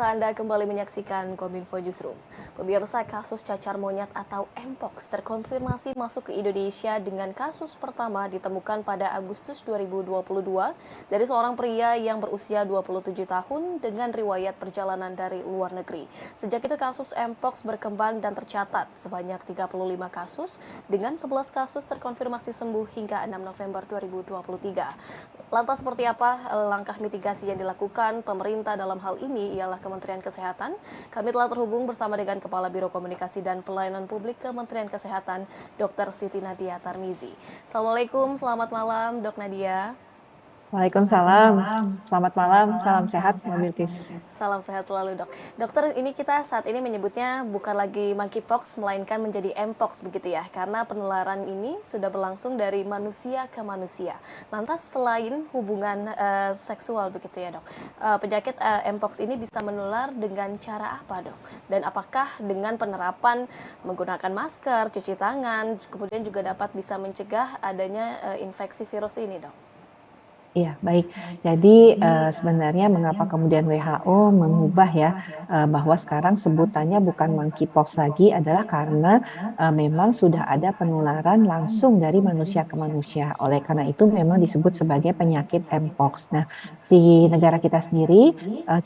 Pemirsa, Anda kembali menyaksikan Kominfo Newsroom. Pemirsa, kasus cacar monyet atau Mpox terkonfirmasi masuk ke Indonesia dengan kasus pertama ditemukan pada Agustus 2022 dari seorang pria yang berusia 27 tahun dengan riwayat perjalanan dari luar negeri. Sejak itu kasus Mpox berkembang dan tercatat sebanyak 35 kasus dengan 11 kasus terkonfirmasi sembuh hingga 6 November 2023. Lantas seperti apa langkah mitigasi yang dilakukan pemerintah dalam hal ini ialah Kementerian Kesehatan. Kami telah terhubung bersama dengan Kepala Biro Komunikasi dan Pelayanan Publik Kementerian Kesehatan, Dr. Siti Nadia Tarmizi. Assalamualaikum, selamat malam Dok Nadia. Waalaikumsalam. Selamat malam, salam sehat Mbak Bilkis. Salam sehat selalu dok. Dokter, ini kita saat ini menyebutnya bukan lagi monkeypox, melainkan menjadi Mpox begitu ya, karena penularan ini sudah berlangsung dari manusia ke manusia. Lantas selain hubungan seksual begitu ya dok, penyakit Mpox ini bisa menular dengan cara apa dok? Dan apakah dengan penerapan menggunakan masker, cuci tangan, kemudian juga dapat bisa mencegah adanya infeksi virus ini dok? Iya, baik. Jadi sebenarnya mengapa kemudian WHO mengubah ya bahwa sekarang sebutannya bukan monkeypox lagi adalah karena memang sudah ada penularan langsung dari manusia ke manusia. Oleh karena itu memang disebut sebagai penyakit Mpox. Nah, di negara kita sendiri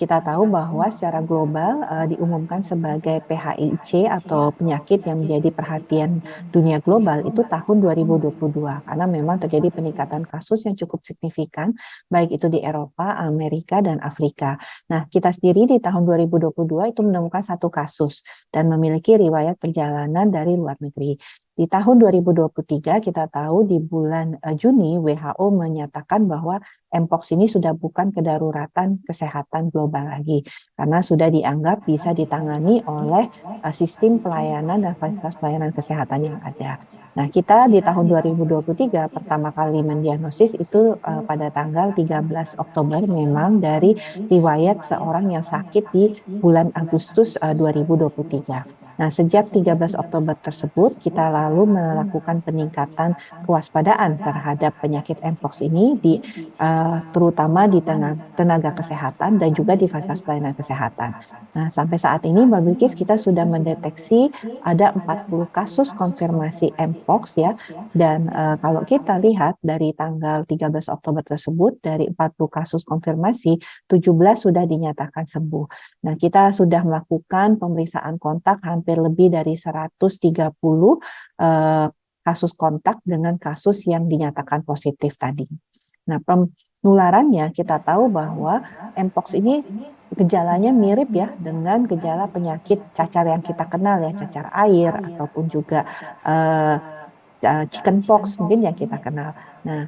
kita tahu bahwa secara global diumumkan sebagai PHIC atau penyakit yang menjadi perhatian dunia global itu tahun 2022 karena memang terjadi peningkatan kasus yang cukup signifikan baik itu di Eropa, Amerika, dan Afrika. Nah, kita sendiri di tahun 2022 itu menemukan satu kasus dan memiliki riwayat perjalanan dari luar negeri. Di tahun 2023 kita tahu di bulan Juni WHO menyatakan bahwa Mpox ini sudah bukan kedaruratan kesehatan global lagi karena sudah dianggap bisa ditangani oleh sistem pelayanan dan fasilitas pelayanan kesehatan yang ada. Nah, kita di tahun 2023 pertama kali mendiagnosis itu pada tanggal 13 Oktober memang dari riwayat seorang yang sakit di bulan Agustus 2023. Nah, sejak 13 Oktober tersebut, kita lalu melakukan peningkatan kewaspadaan terhadap penyakit Mpox ini terutama di tenaga kesehatan dan juga di fasilitas pelayanan kesehatan. Nah, sampai saat ini, Mbak Bilkis, kita sudah mendeteksi ada 40 kasus konfirmasi Mpox ya, dan kalau kita lihat dari tanggal 13 Oktober tersebut, dari 40 kasus konfirmasi, 17 sudah dinyatakan sembuh. Nah, kita sudah melakukan pemeriksaan kontak hampir lebih dari 130 kasus kontak dengan kasus yang dinyatakan positif tadi. Nah, penularannya kita tahu bahwa Mpox ini gejalanya mirip ya dengan gejala penyakit cacar yang kita kenal ya, cacar air ataupun juga chickenpox mungkin yang kita kenal. Nah,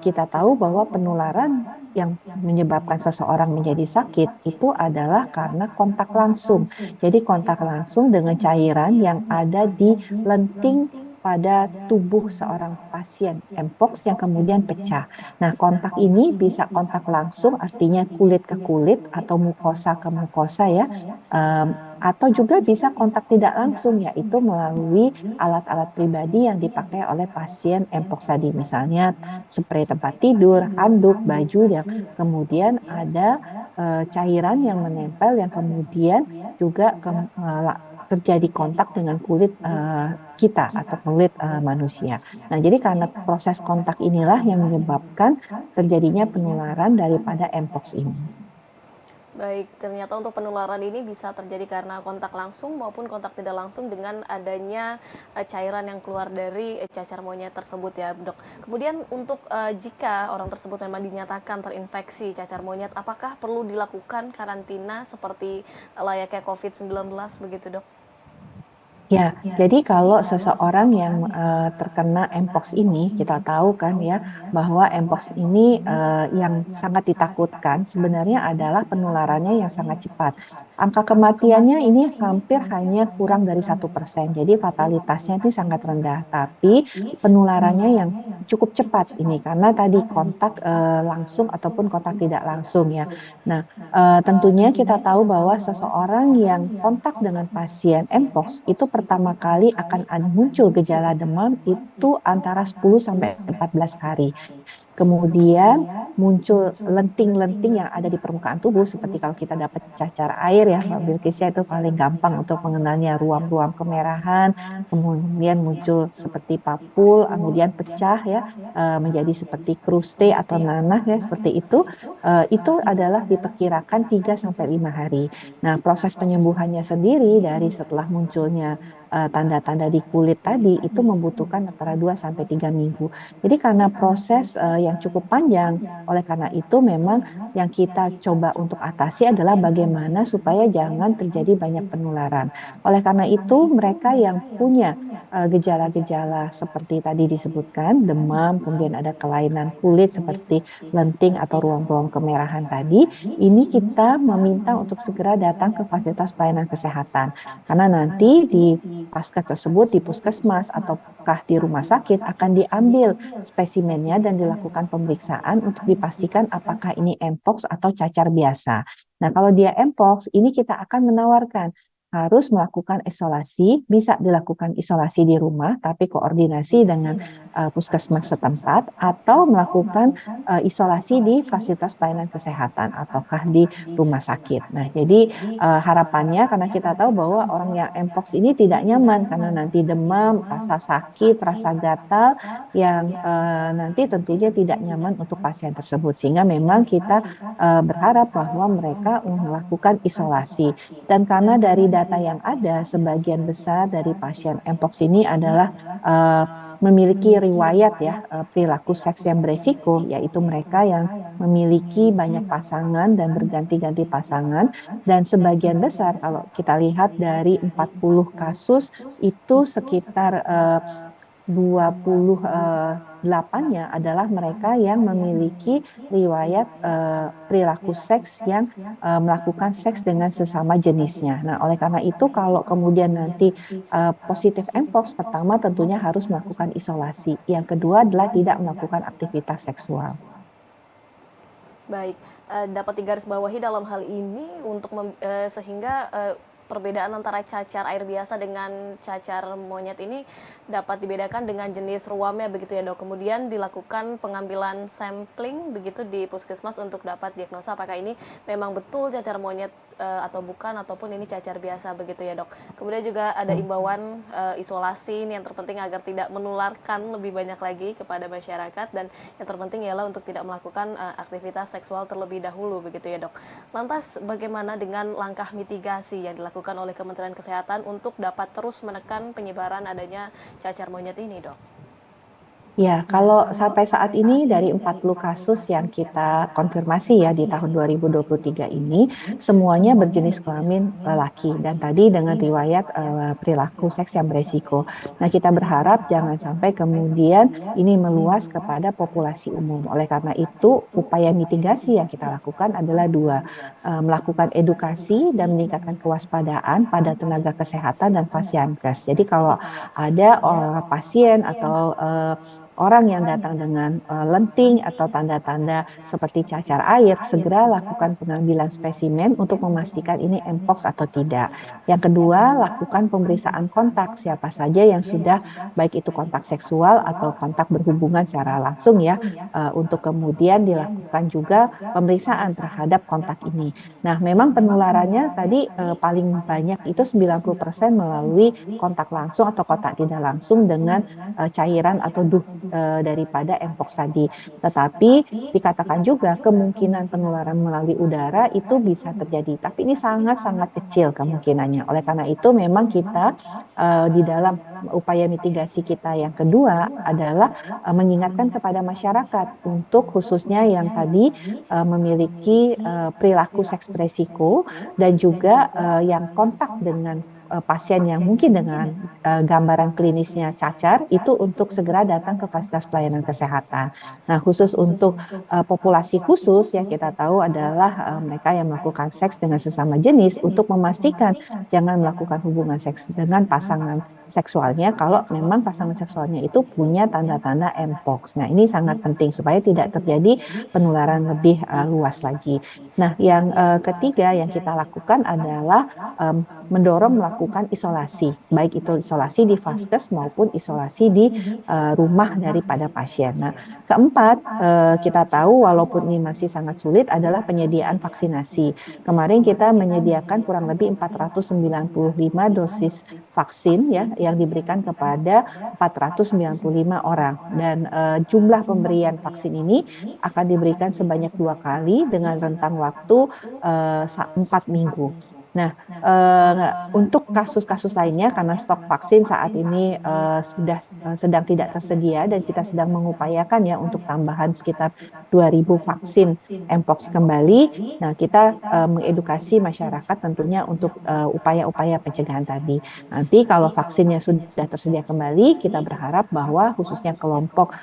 kita tahu bahwa penularan yang menyebabkan seseorang menjadi sakit itu adalah karena kontak langsung. Jadi kontak langsung dengan cairan yang ada di lenting pada tubuh seorang pasien Mpox yang kemudian pecah. Nah, kontak ini bisa kontak langsung artinya kulit ke kulit atau mukosa ke mukosa ya. Atau juga bisa kontak tidak langsung yaitu melalui alat-alat pribadi yang dipakai oleh pasien Mpox tadi, misalnya spray tempat tidur, handuk, baju yang kemudian ada cairan yang menempel yang kemudian juga terjadi kontak dengan kulit kita atau kulit manusia. Nah, jadi karena proses kontak inilah yang menyebabkan terjadinya penularan daripada Mpox ini. Baik, ternyata untuk penularan ini bisa terjadi karena kontak langsung maupun kontak tidak langsung dengan adanya cairan yang keluar dari cacar monyet tersebut ya dok. Kemudian untuk jika orang tersebut memang dinyatakan terinfeksi cacar monyet, apakah perlu dilakukan karantina seperti layaknya COVID-19 begitu dok? Ya, jadi kalau seseorang yang terkena Mpox ini, kita tahu kan ya bahwa Mpox ini yang sangat ditakutkan sebenarnya adalah penularannya yang sangat cepat. Angka kematiannya ini hampir hanya kurang dari 1%. Jadi fatalitasnya ini sangat rendah, tapi penularannya yang cukup cepat ini karena tadi kontak langsung ataupun kontak tidak langsung ya. Nah, tentunya kita tahu bahwa seseorang yang kontak dengan pasien Mpox itu pertama kali akan muncul gejala demam itu antara 10 sampai 14 hari. kemudian muncul lenting-lenting yang ada di permukaan tubuh, seperti kalau kita dapat cacar air ya, Mbak Bilkis ya, itu paling gampang untuk mengenalnya, ruam-ruam kemerahan, kemudian muncul seperti papul, kemudian pecah ya, menjadi seperti kruste atau nanah ya, seperti itu adalah diperkirakan 3 sampai 5 hari. Nah, proses penyembuhannya sendiri dari setelah munculnya tanda-tanda di kulit tadi itu membutuhkan antara 2 sampai 3 minggu. Jadi karena proses yang cukup panjang, oleh karena itu memang yang kita coba untuk atasi adalah bagaimana supaya jangan terjadi banyak penularan. Oleh karena itu mereka yang punya gejala-gejala seperti tadi disebutkan, demam, kemudian ada kelainan kulit seperti lenting atau ruam-ruam kemerahan tadi, ini kita meminta untuk segera datang ke fasilitas pelayanan kesehatan. Karena nanti di pasca tersebut di puskesmas ataukah di rumah sakit akan diambil spesimennya dan dilakukan pemeriksaan untuk dipastikan apakah ini mpox atau cacar biasa. Nah, kalau dia mpox, ini kita akan menawarkan harus melakukan isolasi, bisa dilakukan isolasi di rumah, tapi koordinasi dengan puskesmas setempat, atau melakukan isolasi di fasilitas pelayanan kesehatan, ataukah di rumah sakit. Nah, jadi harapannya, karena kita tahu bahwa orang yang mpox ini tidak nyaman, karena nanti demam, rasa sakit, rasa gatal, yang nanti tentunya tidak nyaman untuk pasien tersebut. Sehingga memang kita berharap bahwa mereka melakukan isolasi. Dan karena dari data yang ada, sebagian besar dari pasien mpox ini adalah memiliki riwayat ya perilaku seks yang beresiko, yaitu mereka yang memiliki banyak pasangan dan berganti-ganti pasangan, dan sebagian besar kalau kita lihat dari 40 kasus itu sekitar 28-nya adalah mereka yang memiliki riwayat perilaku seks yang melakukan seks dengan sesama jenisnya. Nah, oleh karena itu kalau kemudian nanti positif mpox, pertama tentunya harus melakukan isolasi. Yang kedua adalah tidak melakukan aktivitas seksual. Baik, dapat digarisbawahi dalam hal ini untuk sehingga perbedaan antara cacar air biasa dengan cacar monyet ini dapat dibedakan dengan jenis ruamnya begitu ya dok. Kemudian dilakukan pengambilan sampling begitu di puskesmas untuk dapat diagnosa apakah ini memang betul cacar monyet atau bukan, ataupun ini cacar biasa begitu ya dok. Kemudian juga ada imbauan isolasi ini yang terpenting agar tidak menularkan lebih banyak lagi kepada masyarakat, dan yang terpenting ialah untuk tidak melakukan aktivitas seksual terlebih dahulu begitu ya dok. Lantas bagaimana dengan langkah mitigasi yang dilakukan oleh Kementerian Kesehatan untuk dapat terus menekan penyebaran adanya cacar monyet ini, dok? Ya, kalau sampai saat ini dari 40 kasus yang kita konfirmasi ya di tahun 2023 ini, semuanya berjenis kelamin lelaki dan tadi dengan riwayat perilaku seks yang beresiko. Nah, kita berharap jangan sampai kemudian ini meluas kepada populasi umum. Oleh karena itu, upaya mitigasi yang kita lakukan adalah dua, melakukan edukasi dan meningkatkan kewaspadaan pada tenaga kesehatan dan fasiankes. Jadi kalau ada pasien atau orang yang datang dengan lenting atau tanda-tanda seperti cacar air, segera lakukan pengambilan spesimen untuk memastikan ini mpox atau tidak. Yang kedua, lakukan pemeriksaan kontak siapa saja yang sudah, baik itu kontak seksual atau kontak berhubungan secara langsung ya, untuk kemudian dilakukan juga pemeriksaan terhadap kontak ini. Nah, memang penularannya tadi paling banyak itu 90% melalui kontak langsung atau kontak tidak langsung dengan cairan atau daripada mpox tadi. Tetapi dikatakan juga kemungkinan penularan melalui udara itu bisa terjadi. Tapi ini sangat-sangat kecil kemungkinannya. Oleh karena itu memang kita di dalam upaya mitigasi kita yang kedua adalah mengingatkan kepada masyarakat untuk khususnya yang tadi memiliki perilaku seks beresiko dan juga yang kontak dengan pasien yang mungkin dengan gambaran klinisnya cacar, itu untuk segera datang ke fasilitas pelayanan kesehatan. Nah, khusus untuk populasi khusus yang kita tahu adalah mereka yang melakukan seks dengan sesama jenis, untuk memastikan jangan melakukan hubungan seks dengan pasangan seksualnya kalau memang pasangan seksualnya itu punya tanda-tanda Mpox. Nah, ini sangat penting supaya tidak terjadi penularan lebih luas lagi. Nah, yang ketiga yang kita lakukan adalah mendorong melakukan isolasi, baik itu isolasi di vaskes maupun isolasi di rumah daripada pasien. Nah, keempat, kita tahu walaupun ini masih sangat sulit adalah penyediaan vaksinasi. Kemarin kita menyediakan kurang lebih 495 dosis vaksin ya yang diberikan kepada 495 orang dan jumlah pemberian vaksin ini akan diberikan sebanyak 2 kali dengan rentang waktu 4 minggu. Nah, untuk kasus-kasus lainnya karena stok vaksin saat ini sudah sedang tidak tersedia dan kita sedang mengupayakan ya untuk tambahan sekitar 2.000 vaksin Mpox kembali. Nah, kita mengedukasi masyarakat tentunya untuk upaya-upaya pencegahan tadi. Nanti kalau vaksinnya sudah tersedia kembali, kita berharap bahwa khususnya kelompok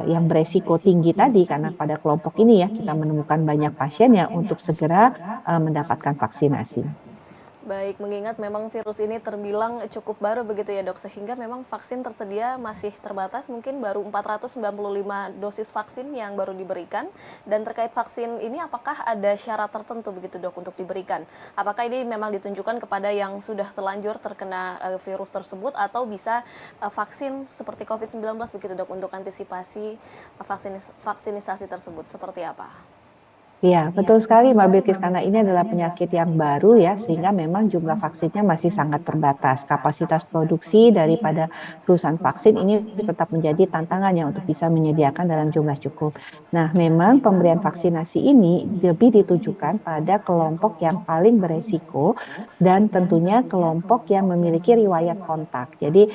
yang beresiko tinggi tadi, karena pada kelompok ini ya kita menemukan banyak pasien yang untuk segera mendapatkan vaksinasi. Baik, mengingat memang virus ini terbilang cukup baru begitu ya dok, sehingga memang vaksin tersedia masih terbatas, mungkin baru 495 dosis vaksin yang baru diberikan. Dan terkait vaksin ini apakah ada syarat tertentu begitu dok untuk diberikan? Apakah ini memang ditunjukkan kepada yang sudah terlanjur terkena virus tersebut atau bisa vaksin seperti COVID-19 begitu dok untuk antisipasi vaksinisasi tersebut, seperti apa? Iya, betul sekali Mbak Bilkis, karena ini adalah penyakit yang baru ya, sehingga memang jumlah vaksinnya masih sangat terbatas. Kapasitas produksi daripada perusahaan vaksin ini tetap menjadi tantangannya untuk bisa menyediakan dalam jumlah cukup. Nah, memang pemberian vaksinasi ini lebih ditujukan pada kelompok yang paling beresiko dan tentunya kelompok yang memiliki riwayat kontak. Jadi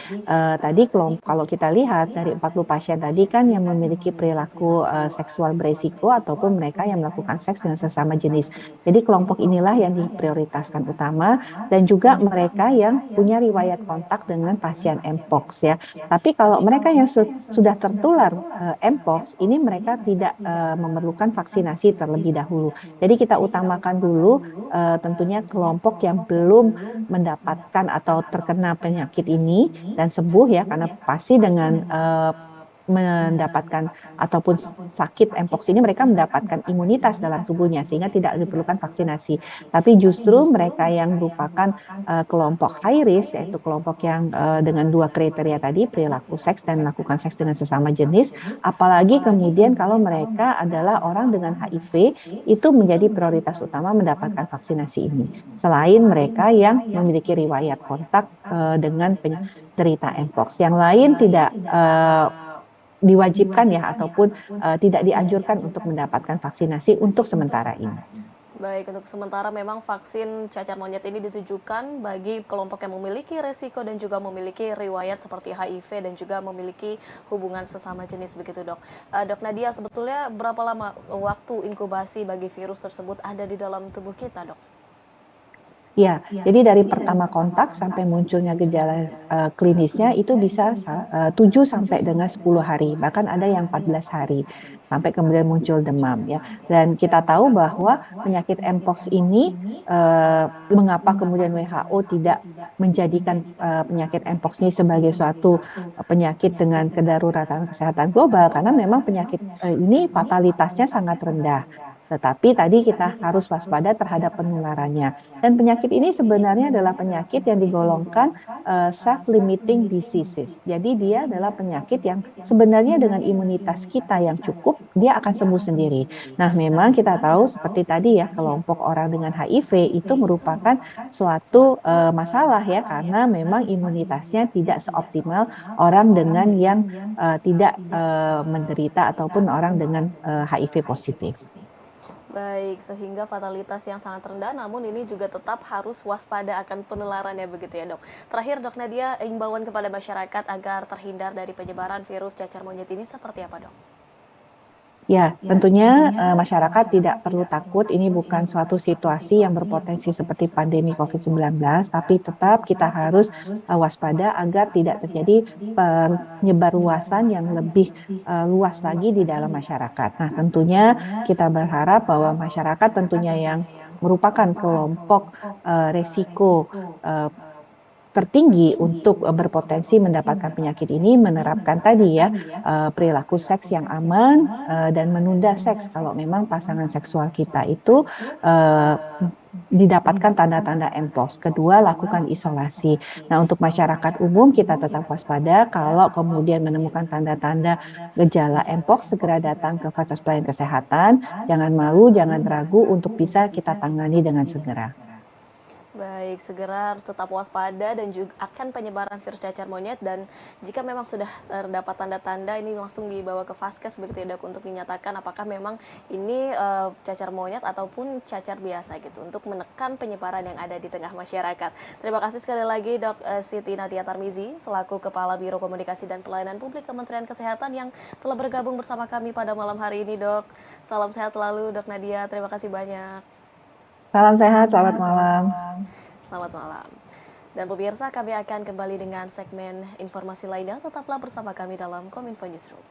tadi kalau kita lihat dari 40 pasien tadi kan yang memiliki perilaku seksual beresiko ataupun mereka yang melakukan seks dengan sesama jenis. Jadi kelompok inilah yang diprioritaskan utama dan juga mereka yang punya riwayat kontak dengan pasien Mpox ya. Tapi kalau mereka yang sudah tertular Mpox, ini mereka tidak memerlukan vaksinasi terlebih dahulu. Jadi kita utamakan dulu tentunya kelompok yang belum mendapatkan atau terkena penyakit ini dan sembuh ya, karena pasti dengan mendapatkan ataupun sakit Mpox ini mereka mendapatkan imunitas dalam tubuhnya sehingga tidak diperlukan vaksinasi. Tapi justru mereka yang merupakan kelompok high risk, yaitu kelompok yang dengan 2 kriteria tadi, perilaku seks dan melakukan seks dengan sesama jenis, apalagi kemudian kalau mereka adalah orang dengan HIV, itu menjadi prioritas utama mendapatkan vaksinasi ini. Selain mereka yang memiliki riwayat kontak dengan penderita Mpox. Yang lain tidak diwajibkan ya ataupun tidak dianjurkan untuk mendapatkan vaksinasi untuk sementara ini. Baik, untuk sementara memang vaksin cacar monyet ini ditujukan bagi kelompok yang memiliki resiko dan juga memiliki riwayat seperti HIV dan juga memiliki hubungan sesama jenis begitu dok. Dok Nadia, sebetulnya berapa lama waktu inkubasi bagi virus tersebut ada di dalam tubuh kita dok? Ya, jadi dari pertama kontak sampai munculnya gejala klinisnya itu bisa 7 sampai dengan 10 hari, bahkan ada yang 14 hari sampai kemudian muncul demam ya. Dan kita tahu bahwa penyakit Mpox ini mengapa kemudian WHO tidak menjadikan penyakit Mpox ini sebagai suatu penyakit dengan kedaruratan kesehatan global, karena memang penyakit ini fatalitasnya sangat rendah. Tetapi tadi kita harus waspada terhadap penularannya. Dan penyakit ini sebenarnya adalah penyakit yang digolongkan self-limiting diseases. Jadi dia adalah penyakit yang sebenarnya dengan imunitas kita yang cukup, dia akan sembuh sendiri. Nah, memang kita tahu seperti tadi ya, kelompok orang dengan HIV itu merupakan suatu masalah ya, karena memang imunitasnya tidak seoptimal orang dengan yang tidak menderita ataupun orang dengan HIV positif. Baik, sehingga fatalitas yang sangat rendah, namun ini juga tetap harus waspada akan penularannya begitu ya dok. Terakhir dok Nadia, imbauan kepada masyarakat agar terhindar dari penyebaran virus cacar monyet ini seperti apa dok? Ya, tentunya masyarakat tidak perlu takut, ini bukan suatu situasi yang berpotensi seperti pandemi COVID-19, tapi tetap kita harus waspada agar tidak terjadi penyebarluasan yang lebih luas lagi di dalam masyarakat. Nah, tentunya kita berharap bahwa masyarakat tentunya yang merupakan kelompok resiko tertinggi untuk berpotensi mendapatkan penyakit ini menerapkan tadi ya perilaku seks yang aman dan menunda seks kalau memang pasangan seksual kita itu didapatkan tanda-tanda mpox. Kedua, lakukan isolasi. Nah, untuk masyarakat umum kita tetap waspada kalau kemudian menemukan tanda-tanda gejala mpox segera datang ke fasilitas pelayanan kesehatan. Jangan malu, jangan ragu untuk bisa kita tangani dengan segera. Baik, segera harus tetap waspada dan juga akan penyebaran virus cacar monyet, dan jika memang sudah terdapat tanda-tanda ini langsung dibawa ke Vaskes begitu ya dok, untuk dinyatakan apakah memang ini cacar monyet ataupun cacar biasa gitu, untuk menekan penyebaran yang ada di tengah masyarakat. Terima kasih sekali lagi dok Siti Nadia Tarmizi selaku Kepala Biro Komunikasi dan Pelayanan Publik Kementerian Kesehatan yang telah bergabung bersama kami pada malam hari ini dok. Salam sehat selalu dok Nadia, terima kasih banyak. Salam sehat, selamat malam. Selamat malam. Dan pemirsa, kami akan kembali dengan segmen informasi lainnya. Tetaplah bersama kami dalam Kominfo Newsroom.